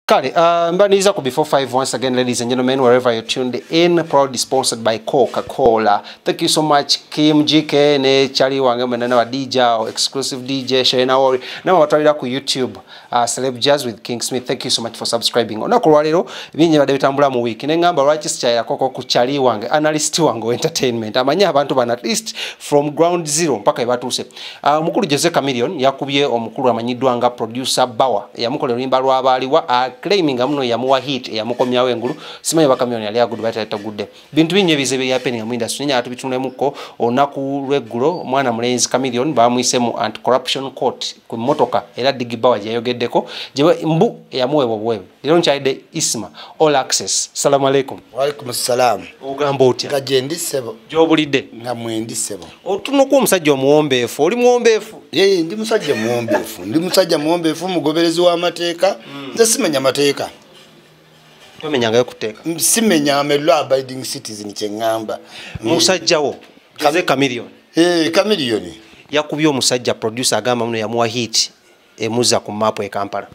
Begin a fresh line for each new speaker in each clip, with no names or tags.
Kale, mbaniza ku before 5 once again, ladies and gentlemen, wherever you're tuned in, proudly sponsored by Coca-Cola. Thank you so much, Kim GK, ne Charlie wange mwenana wa DJ, exclusive DJ, Shayna Ori. Na watwalira ku YouTube, Celeb Jazz with KingSmith. Thank you so much for subscribing. Onaku lwalero, binye bade bitambula mu wiki. Nengamba lwaki sikyayira koko ku Charlie wange, analyst wange entertainment. Amanya abantu bana at least from ground zero mpaka ibatuse. Mukulu Jose Chameleon yakubye omukulu amanyiddwa nga producer BWABA. Yamukolera oluyimba lw'abaaliwa claiming amuno yamuwa hit yamukomyawo engulu simanyi bakamyoni ali agudu batata gudde bintu binye bizibe yapeni mu industry nya atubitunemuko onaku lweggulo mwana mulenzi Chameleon bamwise mu anti corruption court ku motoka era digibawa yayogeddeko je mbu yamuwebwa bwebe lero nchaide ISMA OLAXES. Assalamu alaikum.
Wa alaikum assalam.
Ogamba otya?
Kajendi sebo.
Jobulidde?
Nga mwendi sebo.
Otunuko omusajja omuwombeefu oli muwombeefu?
Yeye ndi musajja muwombeefu. Ndi musajja muwombeefu mugoberezi wa mateeka. Nze simenya mateeka.
Tomenyanga kuteeka.
Simenya law abiding citizen kyengamba.
Musajja wo Jose Chameleon.
Chameleon.
Yakubye omusajja producer agamba muno yamuwa hit emuza ku map e Kampala.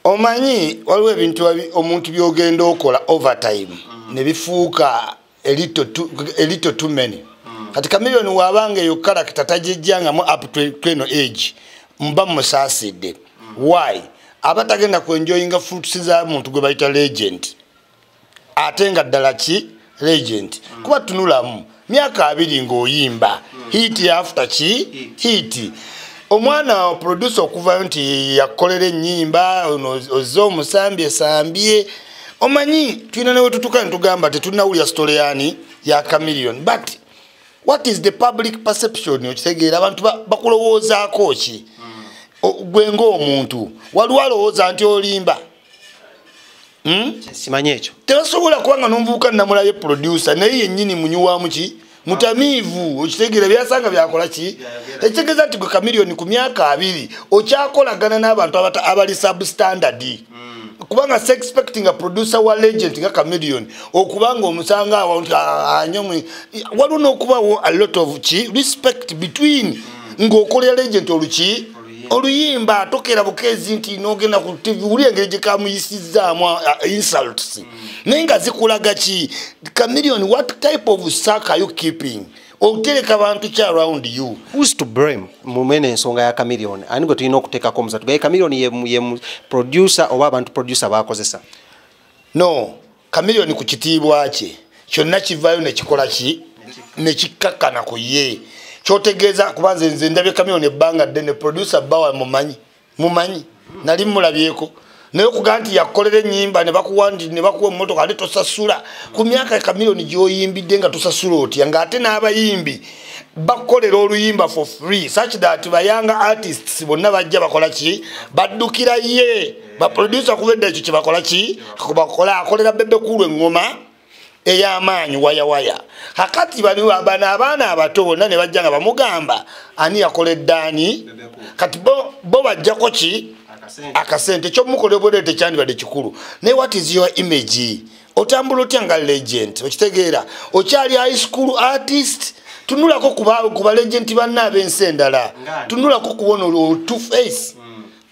Omanyi
waliwo ebintu omuntu byogenda okola overtime ne bifuuka elito too many. Kati Chameleon wabanga yo character tajijjanga mu up to age mba musaasidde. Why? Abatagenda ku enjoyinga fruits za muntu gwe bayita legend. Atenga ddala ki legend. Kuba tunulamu myaka 2 ng'oyimba hit after ki hit. Omwana producer okuva nti yakolera ennyimba ozo musambye sambye omanyi tulina ne wetutuka ntugamba tetunawulya story yani ya Chameleon, but what is the public perception okitegeera abantu bakulowoozaako ki gwe ng'omuntu waliwo alowooza nti olimba
simanyi ekyo
tebasobola kubanga n'omuvubuka namulaye producer naye yennyini munyuwamu ki mutamivu okitegeera byasanga byakola ki ekitegeeza nti gwe Chameleon ku myaka 2 okyakolagana n'abantu abali substandard kubanga se expecting a producer wa legend nga Chameleon okubanga omusanga anyomwe waliwo n'okubawo a lot of respect between ng'okolera legend oluki oluyimba atokera bukezi nti n'ogenda ku TV uli engeri gye kamuyisizaamu insults naye nga zikulaga ki Chameleon, what type of sack are you keeping? Oteleka abantu ki around you?
Who's to blame mumene ensonga ya Chameleon? Ani gwe tulina okuteekako omusatu gaye Chameleon ye producer oba abantu producer bakozesa?
No, Chameleon ku kitiibwa kye kyonna kivaayo nekikola ki nekikakkana ku ye kyotegeeza kubanze nze ndabye Chameleon ebbanga ddene producer BWABA mumanyi nali mulabyeko naye okugaa nti yakolera ennyimba ne bakuwa emmotoka ate tosasula ku myaka ya Chameleon gy'oyimbidde nga tosasula otya ng'ate n'abayimbi bakolera oluyimba for free such that bayanga artists bonna bajja bakola ki baddukira ye baproducer kubedda ekyo kye bakola ki akolera Bebekulu engoma ey'amaanyi waya hakati baliwo abaana abato bonna ne bajja nga bamugamba ani yakoledde ani kati bo bajjako ki akasente ky'omukolera obwedde tekyandibadde kikulu naye what is your image? Otambula otya nga legend okitegeera okyali high school artist tunulako kuba legend banna ab'ensi endala tunulako kubona two face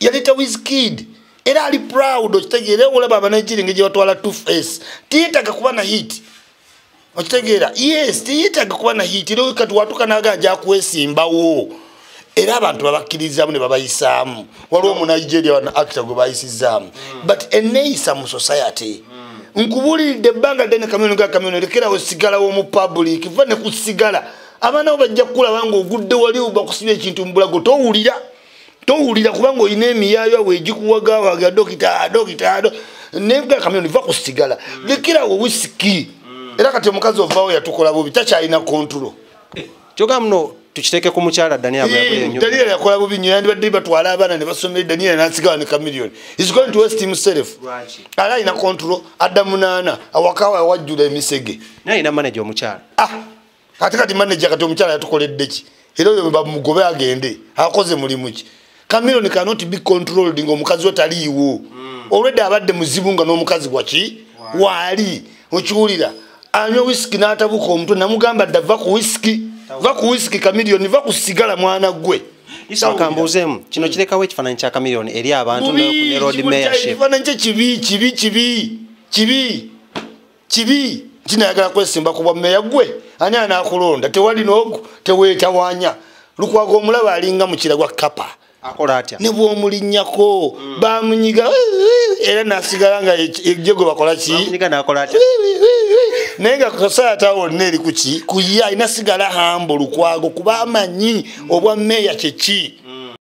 yaleta whisky era ali proud okitegeera olaba abanayigiringa gye batwala two face tiyetaga kuba na hit okitegeera yes tiyetaga kuba na hit era kati watuka n'aganja akwesimbawo era abantu babakkirizamu ne babayisaamu waliwo omunayigeria wana actor gwe bayisizaamu but eneeyisa mu society nkubuulidde ebbanga ddene Chameleon lekerawo sigala w'omu public va ne ku sigala abaana bo bajja kukulaba nga ogudde wali bakusibya ekintu mu bulago towulira kubanga olina emiyaayo weegikuwagawaga dokita naye Chameleon va ku sigala lekerawo whisky era kati omukazi ovaawo yatukola bubi takyalina control
kyoga muno tukiteke ku mukyala Daniel
Daniel yakola bubi nnyo yandibadde batwala abaana ne basomera Daniel n'asigala ne Chameleon is going to waste himself ala ina control adda munaana awakawa wajjula emisege
naye ina manager omukyala
kati manager kati omukyala yatukoledde ki era oyo bamugobe agende akoze mulimu ki Chameleon cannot be controlled ng'omukazi we taliiwo already abadde muzibu nga n'omukazi gwaki waali okiwulira anywa whisky n'atabuka omutwe namugamba dda va ku whisky Chameleon va ku sigala mwana gwe
Isa kambuuzemu kino kirekawo ekifaananyi kya Chameleon eri abantu ne road mayorship.
Ekifaananyi kibi kinayagala kwesimba ku bwa meya gwe ani anaakulonda tewali n'ogu teweetawanya Lukwago omulaba alinga mu kiragwa kapa
akola atya
ne bw'omulinnyako bamunyiga era n'asigala nga ejjego bakola ki
bamunyiga n'akola atya
naye nga kusayata wonna eri kuki kuye alina sigala hambo Lukwago kuba amanyi obwa meya kyeki